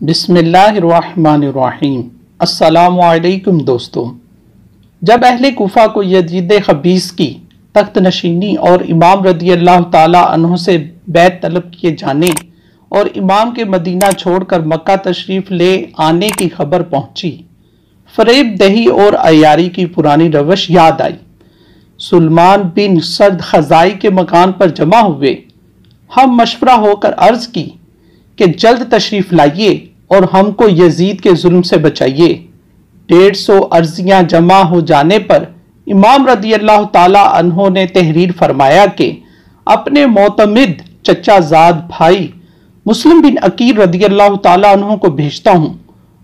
بسم اللہ الرحمن الرحیم۔ السلام علیکم دوستو۔ جب اہل کوفہ کو یزید خبیث کی تخت نشینی اور امام رضی اللہ تعالی عنہ سے بیعت طلب کیے جانے اور امام کے مدینہ چھوڑ کر مکہ تشریف لے آنے کی خبر پہنچی، فریب دہی اور عیاری کی پرانی روش یاد آئی۔ سلمان بن سرد خزائی کے مکان پر جمع ہوئے، ہم مشورہ ہو کر عرض کی کہ جلد تشریف لائیے اور ہم کو یزید کے ظلم سے بچائیے۔ 150 عرضیاں جمع ہو جانے پر امام رضی اللہ تعالی عنہ نے تحریر فرمایا کہ اپنے معتمد چچا زاد بھائی مسلم بن عقیل رضی اللہ تعالی عنہ کو بھیجتا ہوں،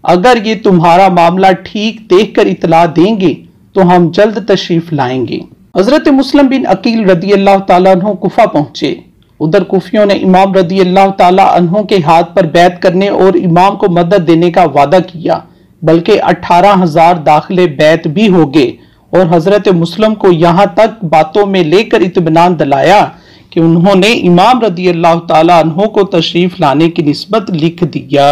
اگر یہ تمہارا معاملہ ٹھیک دیکھ کر اطلاع دیں گے تو ہم جلد تشریف لائیں گے۔ حضرت مسلم بن عقیل رضی اللہ تعالی عنہ کوفہ پہنچے۔ ادھر کوفیوں نے امام رضی اللہ تعالی عنہ کے ہاتھ پر بیعت کرنے اور امام کو مدد دینے کا وعدہ کیا، بلکہ 18,000 داخلے بیعت بھی ہو گئے، اور حضرت مسلم کو یہاں تک باتوں میں لے کر اطمینان دلایا کہ انہوں نے امام رضی اللہ تعالی عنہ کو تشریف لانے کی نسبت لکھ دیا۔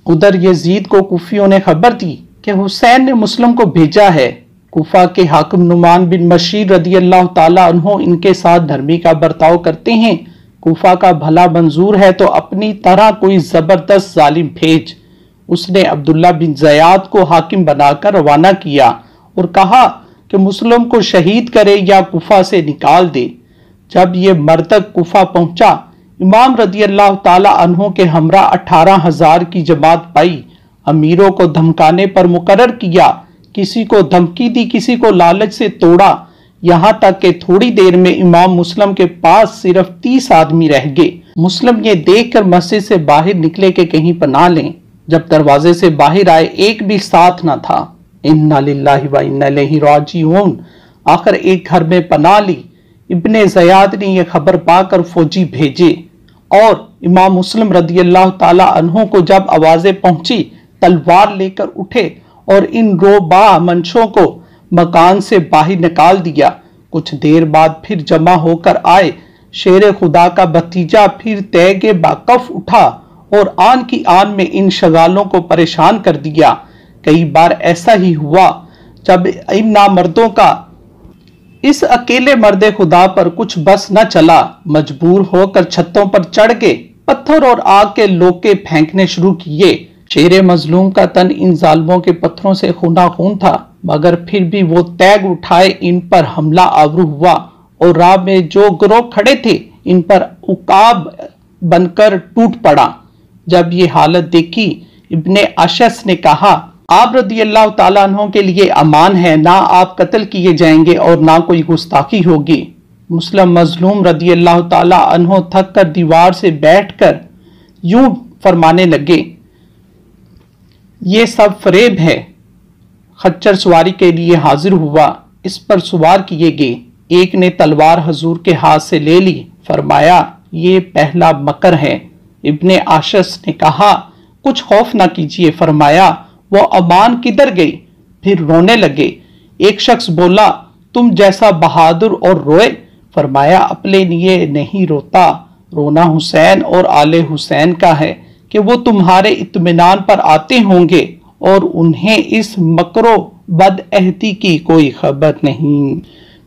ادھر یزید کو کوفیوں نے خبر دی کہ حسین نے مسلم کو بھیجا ہے۔ کوفہ کے حاکم نعمان بن بشیر رضی اللہ تعالی عنہ ان کے ساتھ نرمی کا برتاؤ کرتے ہیں۔ کوفہ کا بھلا منظور ہے تو اپنی طرح کوئی زبردست ظالم بھیج۔ اس نے عبداللہ بن زیاد کو حاکم بنا کر روانہ کیا اور کہا کہ مسلم کو شہید کرے یا کوفہ سے نکال دے۔ جب یہ مردک کوفہ پہنچا، امام رضی اللہ تعالی عنہ کے ہمراہ 18,000 کی جماعت پائی، امیروں کو دھمکانے پر مقرر کیا، کسی کو دھمکی دی، کسی کو لالچ سے توڑا، یہاں تک کہ تھوڑی دیر میں امام مسلم کے پاس صرف 30 آدمی رہ گئے۔ مسلم یہ دیکھ کر مسجد سے باہر نکلے کہ کہیں پناہ لیں۔ جب دروازے سے باہر آئے ایک بھی ساتھ نہ تھا۔ انا للہ و انا الیہ راجعون۔ آخر ایک گھر میں پناہ لی۔ ابن زیاد نے یہ خبر پا کر فوجی بھیجے اور امام مسلم رضی اللہ تعالی عنہ کو جب آوازیں پہنچی تلوار لے کر اٹھے اور ان روبا منشوں کو مکان سے باہر نکال دیا۔ کچھ دیر بعد پھر جمع ہو کر آئے۔ شیر خدا کا بھتیجا پھر تیغ باکف اٹھا اور آن کی آن میں ان شغالوں کو پریشان کر دیا۔ کئی بار ایسا ہی ہوا جب ان نامردوں کا اس اکیلے مرد خدا پر کچھ بس نہ چلا، مجبور ہو کر چھتوں پر چڑھ گئے، پتھر اور آگ کے لوکے پھینکنے شروع کیے۔ شیر مظلوم کا تن ان ظالموں کے پتھروں سے خونا خون تھا، مگر پھر بھی وہ تیغ اٹھائے ان پر حملہ آور ہوا اور راہ میں جو گروہ کھڑے تھے ان پر عقاب بن کر ٹوٹ پڑا۔ جب یہ حالت دیکھی ابن اشعث نے کہا، آپ رضی اللہ تعالیٰ عنہ کے لیے امان ہے، نہ آپ قتل کیے جائیں گے اور نہ کوئی گستاخی ہوگی۔ مسلم مظلوم رضی اللہ تعالیٰ عنہ تھک کر دیوار سے بیٹھ کر یوں فرمانے لگے، یہ سب فریب ہے۔ خچر سواری کے لیے حاضر ہوا، اس پر سوار کیے گئے۔ ایک نے تلوار حضور کے ہاتھ سے لے لی، فرمایا یہ پہلا مکر ہے۔ ابن اشعث نے کہا کچھ خوف نہ کیجیے، فرمایا وہ امان کدھر گئی؟ پھر رونے لگے۔ ایک شخص بولا تم جیسا بہادر اور روئے؟ فرمایا اپنے لیے نہیں روتا، رونا حسین اور آل حسین کا ہے کہ وہ تمہارے اطمینان پر آتے ہوں گے اور انہیں اس مکر و بد عہدی کی کوئی خبر نہیں۔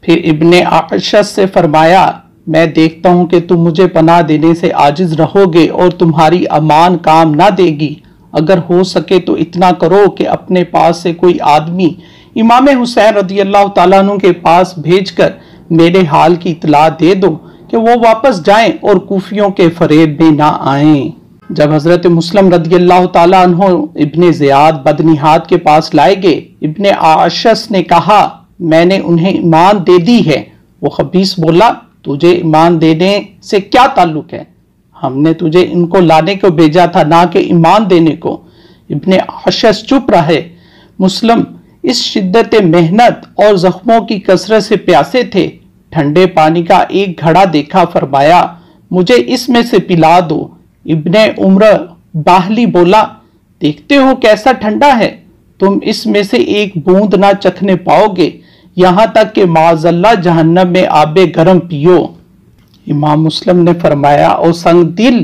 پھر ابن اشعث سے فرمایا میں دیکھتا ہوں کہ تم مجھے پناہ دینے سے عاجز رہو گے اور تمہاری امان کام نہ دے گی۔ اگر ہو سکے تو اتنا کرو کہ اپنے پاس سے کوئی آدمی امام حسین رضی اللہ تعالیٰ عنہ کے پاس بھیج کر میرے حال کی اطلاع دے دو کہ وہ واپس جائیں اور کوفیوں کے فریب میں نہ آئیں۔ جب حضرت مسلم رضی اللہ تعالیٰ عنہ ابن زیاد بدنہاد کے پاس لائے گئے، ابن اشعث نے کہا میں نے انہیں ایمان دے دی ہے۔ وہ خبیث بولا تجھے ایمان دینے سے کیا تعلق ہے؟ ہم نے تجھے ان کو لانے کو بھیجا تھا، نہ کہ ایمان دینے کو۔ ابن اشعث چپ رہے۔ مسلم اس شدت محنت اور زخموں کی کثرت سے پیاسے تھے۔ ٹھنڈے پانی کا ایک گھڑا دیکھا، فرمایا مجھے اس میں سے پلا دو۔ ابن عمر باہلی بولا دیکھتے ہو کیسا ٹھنڈا ہے، تم اس میں سے ایک بوند نہ چکھنے پاؤ گے، یہاں تک کہ معاذ اللہ جہنم میں آب گرم پیو۔ امام مسلم نے فرمایا او سنگ دل،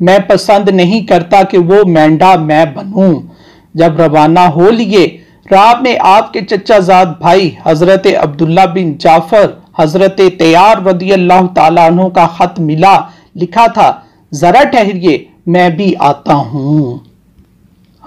میں پسند نہیں کرتا کہ وہ مینڈا میں بنوں۔ جب روانہ ہو لیے، راہ میں آپ کے چچا زاد بھائی حضرت عبداللہ بن جعفر حضرت تیار رضی اللہ تعالیٰ عنہ کا خط ملا، لکھا تھا، ذرا ٹھہریے میں بھی آتا ہوں۔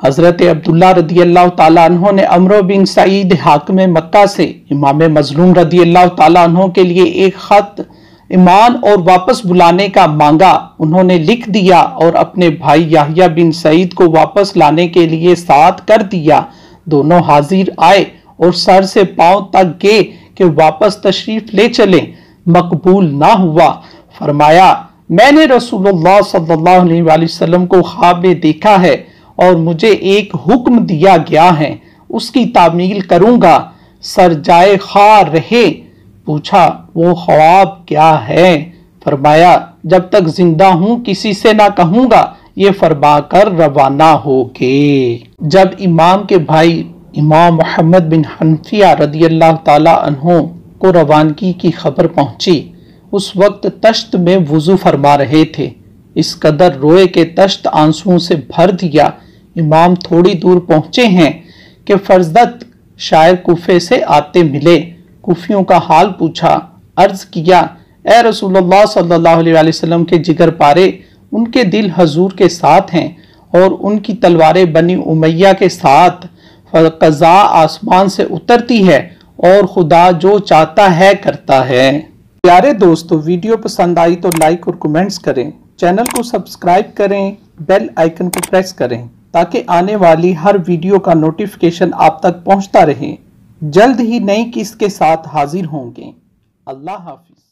حضرت عبداللہ رضی اللہ تعالیٰ عنہ نے عمرو بن سعید حاکم مکہ سے امام مظلوم رضی اللہ تعالیٰ عنہ کے لیے ایک خط ایمان اور واپس بلانے کا مانگا۔ انہوں نے لکھ دیا اور اپنے بھائی یحییٰ بن سعید کو واپس لانے کے لیے ساتھ کر دیا۔ دونوں حاضر آئے اور سر سے پاؤں تک گئے کہ واپس تشریف لے چلیں، مقبول نہ ہوا۔ فرمایا، میں نے رسول اللہ صلی اللہ علیہ وآلہ وسلم کو خواب میں دیکھا ہے اور مجھے ایک حکم دیا گیا ہے، اس کی تعمیل کروں گا۔ سر جائے خواہ رہے۔ پوچھا، وہ خواب کیا ہے؟ فرمایا، جب تک زندہ ہوں کسی سے نہ کہوں گا، یہ فرما کر روانہ ہو گئے۔ جب امام کے بھائی امام محمد بن حنفیہ رضی اللہ تعالیٰ عنہ کو روانگی کی خبر پہنچی، اس وقت تشت میں وضو فرما رہے تھے۔ اس قدر روئے کہ تشت آنسوؤں سے بھر دیا۔ امام تھوڑی دور پہنچے ہیں کہ فرزدت شاعر کوفے سے آتے ملے۔ کوفیوں کا حال پوچھا، عرض کیا، اے رسول اللہ صلی اللہ علیہ وآلہ وسلم کے جگر پارے، ان کے دل حضور کے ساتھ ہیں اور ان کی تلواریں بنی امیہ کے ساتھ۔ قضاء آسمان سے اترتی ہے اور خدا جو چاہتا ہے کرتا ہے۔ پیارے دوستو، ویڈیو پسند آئی تو لائک اور کمنٹس کریں، چینل کو سبسکرائب کریں، بیل آئیکن کو پریس کریں تاکہ آنے والی ہر ویڈیو کا نوٹیفیکیشن آپ تک پہنچتا رہے۔ جلد ہی نئی قسط کے ساتھ حاضر ہوں گے۔ اللہ حافظ۔